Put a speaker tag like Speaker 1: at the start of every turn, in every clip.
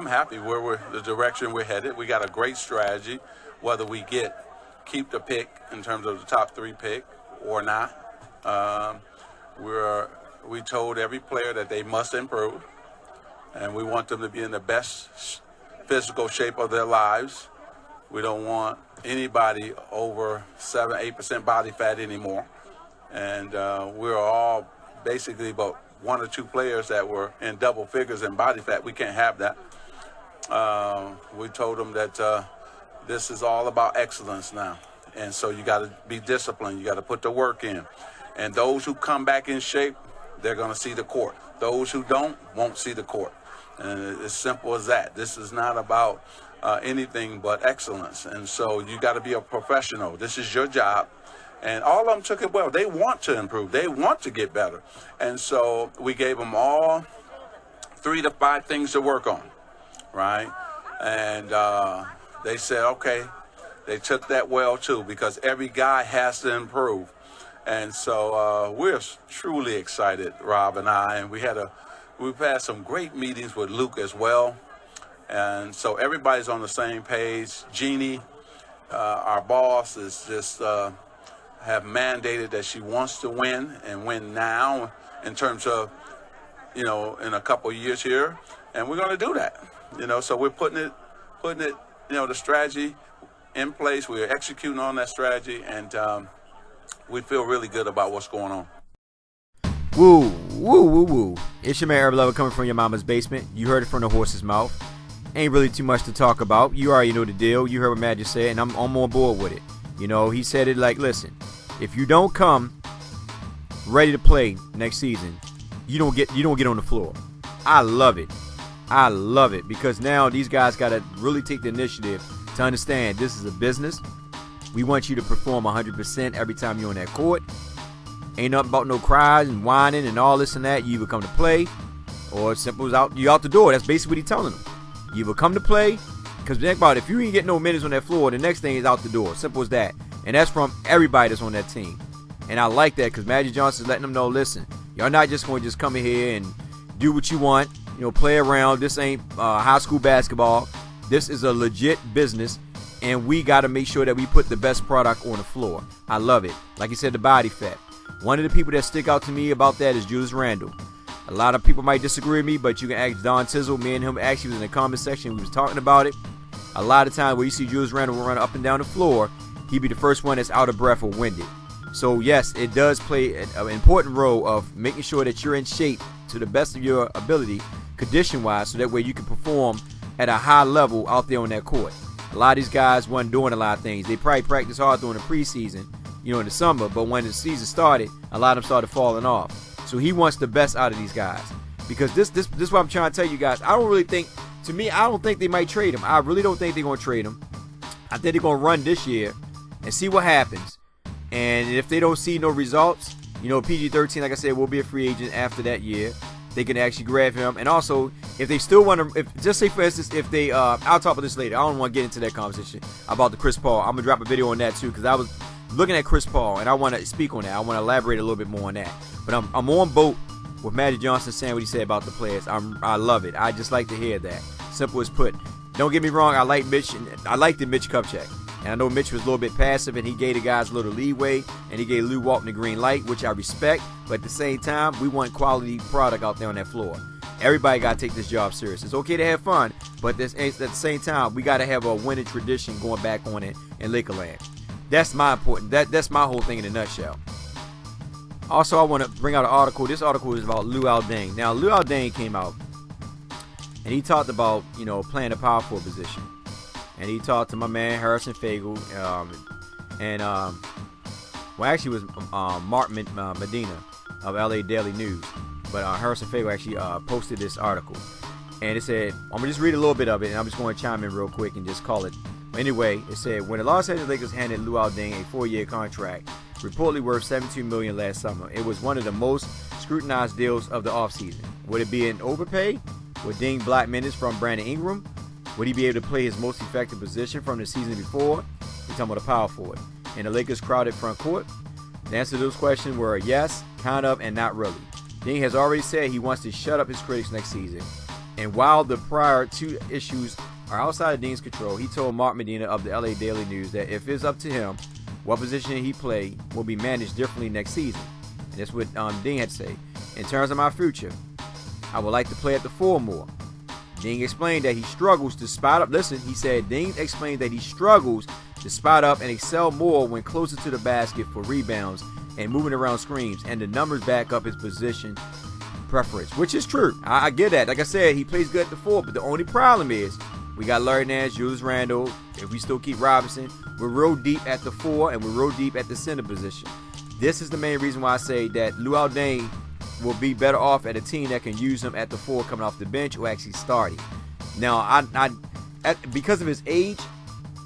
Speaker 1: I'm happy where the direction we're headed. We got a great strategy, whether we keep the pick in terms of the top 3 pick or not. We told every player that they must improve, and we want them to be in the best physical shape of their lives. We don't want anybody over 7-8% body fat anymore. And we're all basically about 1 or 2 players that were in double figures in body fat. We can't have that. We told them that this is all about excellence now. And so you got to be disciplined. You got to put the work in. And those who come back in shape, they're going to see the court. Those who don't won't see the court. And it's as simple as that. This is not about anything but excellence. And so you got to be a professional. This is your job. And all of them took it well. They want to improve. They want to get better. And so we gave them all 3 to 5 things to work on, right? And they said, okay. They took that well, too, because every guy has to improve. And so we're truly excited, Rob and I. And we've had some great meetings with Luke as well. And so everybody's on the same page. Jeannie, our boss, is just have mandated that she wants to win and win now in terms of, in a couple of years here. And we're going to do that, so we're putting it, the strategy in place. We're executing on that strategy, and we feel really good about what's going on.
Speaker 2: Woo, woo, woo, woo. It's your man, Herb Lover, coming from your mama's basement. You heard it from the horse's mouth. Ain't really too much to talk about. You already know the deal. You heard what Matt just said, and I'm on board with it. He said it like, listen, if you don't come ready to play next season, you don't get on the floor. I love it. I love it, because now these guys got to really take the initiative to understand this is a business. We want you to perform 100% every time you're on that court. Ain't nothing about no cries and whining and all this and that. You either come to play, or as simple as you out the door. That's basically what he's telling them. You either come to play, because think about it, if you ain't get no minutes on that floor, the next thing is out the door. Simple as that. And that's from everybody that's on that team. And I like that, because Magic Johnson's letting them know, listen, y'all not just going to just come in here and do what you want, play around. This ain't high school basketball. This is a legit business, and we got to make sure that we put the best product on the floor. I love it. Like you said, the body fat. One of the people that stick out to me about that is Julius Randle. A lot of people might disagree with me, but you can ask Don Tizzle. Me and him actually was in the comment section. We was talking about it. A lot of times where you see Julius Randle run up and down the floor, he'd be the first one that's out of breath or winded. So, yes, it does play an important role of making sure that you're in shape to the best of your ability, condition-wise, so that way you can perform at a high level out there on that court. A lot of these guys wasn't doing a lot of things. They probably practiced hard during the preseason, in the summer, but when the season started, a lot of them started falling off. So he wants the best out of these guys, because this is what I'm trying to tell you guys. I don't think they might trade him. I really don't think they're going to trade him. I think they're going to run this year and see what happens. And if they don't see no results, PG-13, like I said, will be a free agent after that year. They can actually grab him. And also, if they still want to, just say for instance, if they, I'll talk about this later. I don't want to get into that conversation about the Chris Paul. I'm going to drop a video on that too, because I was looking at Chris Paul, and I want to speak on that. I want to elaborate a little bit more on that. But I'm on boat with Magic Johnson saying what he said about the players. I love it. I just like to hear that. Simple as put. Don't get me wrong. I like Mitch. I liked the Mitch Kupchak. And I know Mitch was a little bit passive, and he gave the guys a little leeway, and he gave Lou Walton the green light, which I respect. But at the same time, we want quality product out there on that floor. Everybody got to take this job serious. It's okay to have fun, but at the same time, we got to have a winning tradition going back on it in Lakerland. That's that's my whole thing in a nutshell. Also, I want to bring out an article. This article is about Luol Deng. Now, Luol Deng came out, and he talked about, playing a power forward position. And he talked to my man Harrison Fagel, actually it was Mark Medina of LA Daily News, but Harrison Fagel actually posted this article, and it said, I'm gonna just read a little bit of it, and I'm just going to chime in real quick and just call it. Anyway, it said, when the Los Angeles Lakers handed Luol Deng a 4-year contract, reportedly worth $72 million last summer, it was one of the most scrutinized deals of the offseason. Would it be an overpay? Would Deng block minutes from Brandon Ingram? Would he be able to play his most effective position from the season before? We're talking about a power forward. In the Lakers' crowded front court? The answer to those questions were yes, kind of, and not really. Deng has already said he wants to shut up his critics next season. And while the prior two issues are outside of Deng's control, he told Mark Medina of the LA Daily News that if it's up to him, what position he play will be managed differently next season. And that's what Deng had to say. In terms of my future, I would like to play at the 4 more. Deng explained that he struggles to spot up. Listen, he said Deng explained that he struggles to spot up and excel more when closer to the basket for rebounds and moving around screens, and the numbers back up his position preference, which is true. I get that. Like I said, he plays good at the 4, but the only problem is we got Larry Nance, Julius Randle. If we still keep Robinson, we're real deep at the 4 and we're real deep at the center position. This is the main reason why I say that Luol Deng will be better off at a team that can use him at the 4 coming off the bench or actually starting. Now, because of his age,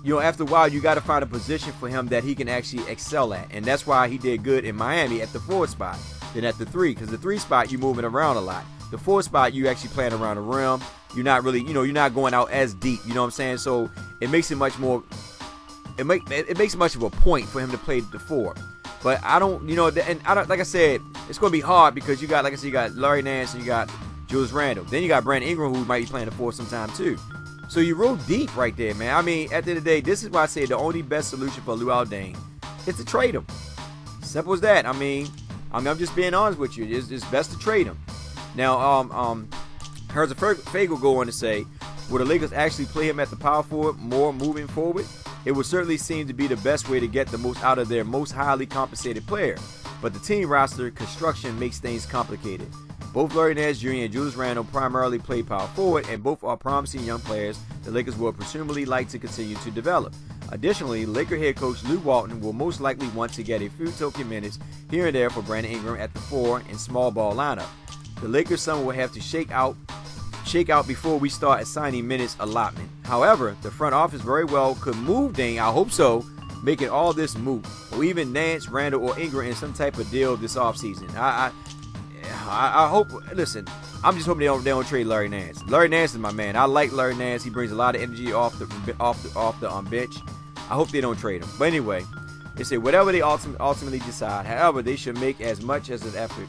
Speaker 2: you know, after a while, you got to find a position for him that he can actually excel at. And that's why he did good in Miami at the 4 spot than at the 3. Because the 3 spot, you're moving around a lot. The 4 spot, you actually playing around the rim. You're not really, you know, you're not going out as deep. You know what I'm saying? So it makes it much more, it makes much of a point for him to play the 4. But I don't, you know, and I don't, like I said, it's going to be hard because you got, like I said, you got Larry Nance and you got Julius Randle. Then you got Brandon Ingram, who might be playing the 4 sometime too. So you're real deep right there, man. I mean, at the end of the day, this is why I say the only best solution for Luol Deng is to trade him. Simple as that. I mean, I'm just being honest with you. It's best to trade him. Now, Herza Fagel go on to say, will the Lakers actually play him at the power forward more moving forward? It would certainly seem to be the best way to get the most out of their most highly compensated player. But the team roster construction makes things complicated. Both Larry Nance Jr. and Julius Randle primarily play power forward, and both are promising young players the Lakers will presumably like to continue to develop. Additionally, Laker head coach Luke Walton will most likely want to get a few token minutes here and there for Brandon Ingram at the 4 and small ball lineup. The Lakers summer will have to shake out before we start assigning minutes allotment. However, the front office very well could move Deng, I hope so, making all this moot, or even Nance, Randle, or Ingram in some type of deal this offseason. I hope. Listen, I'm just hoping they don't trade Larry Nance. Larry Nance is my man. I like Larry Nance. He brings a lot of energy off the bench. I hope they don't trade him. But anyway, they say whatever they ultimately decide. However, they should make as much as an effort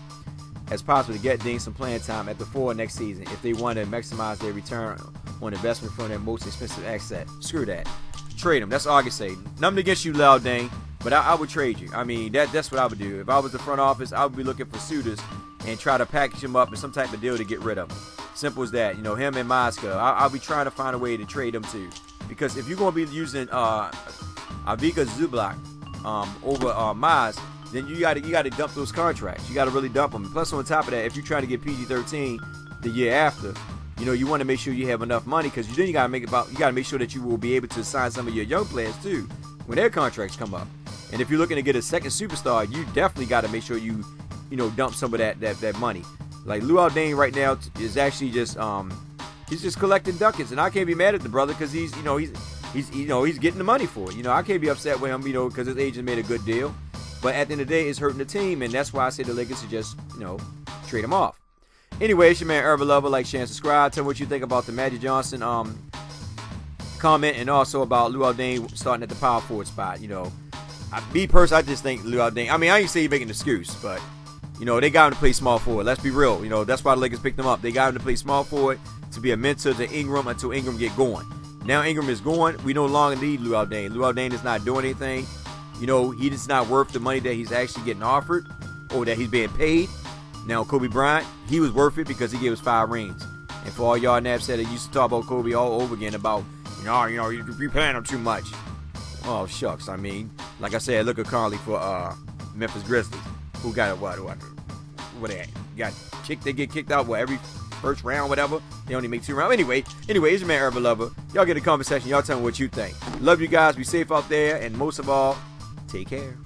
Speaker 2: as possible to get Deng some playing time at the 4 next season if they want to maximize their return on investment from their most expensive asset. Screw that. Trade him. That's all I can say. Nothing against you, Luol Deng, but I would trade you. I mean, that's what I would do. If I was the front office, I would be looking for suitors and try to package him up in some type of deal to get rid of him. Simple as that. You know, him and Moscow. I'll be trying to find a way to trade them too. Because if you're going to be using Avika Zubac over Maz, then you got to dump those contracts. You got to really dump them. Plus, on top of that, if you're trying to get PG-13 the year after, you know, you want to make sure you have enough money, because then you got to make sure that you will be able to sign some of your young players too when their contracts come up. And if you're looking to get a second superstar, you definitely got to make sure you dump some of that money. Like Luol Deng right now is actually just he's just collecting ducats, and I can't be mad at the brother because he's getting the money for it. You know, I can't be upset with him, because his agent made a good deal. But at the end of the day, it's hurting the team, and that's why I say the Lakers should just trade him off. Anyway, it's your man Urban Lover. Like, share, and subscribe. Tell me what you think about the Magic Johnson comment, and also about Luol Deng starting at the power forward spot. Me personally, I just think Luol Deng. I mean, I ain't say he's making an excuse, but they got him to play small forward. Let's be real. That's why the Lakers picked him up. They got him to play small forward to be a mentor to Ingram until Ingram get going. Now Ingram is going. We no longer need Luol Deng. Luol Deng is not doing anything. He's not worth the money that he's actually getting offered or that he's being paid. Now, Kobe Bryant, he was worth it because he gave us 5 rings. And for all y'all naps that used to talk about Kobe all over again about, you're paying him too much. Oh, shucks. I mean, like I said, look at Conley for Memphis Grizzlies, who got what they got kicked. They get kicked out every first round, whatever. They only make 2 rounds. Anyway, it's your man Urban Lover. Y'all get a comment section. Y'all tell me what you think. Love you guys. Be safe out there, and most of all, take care.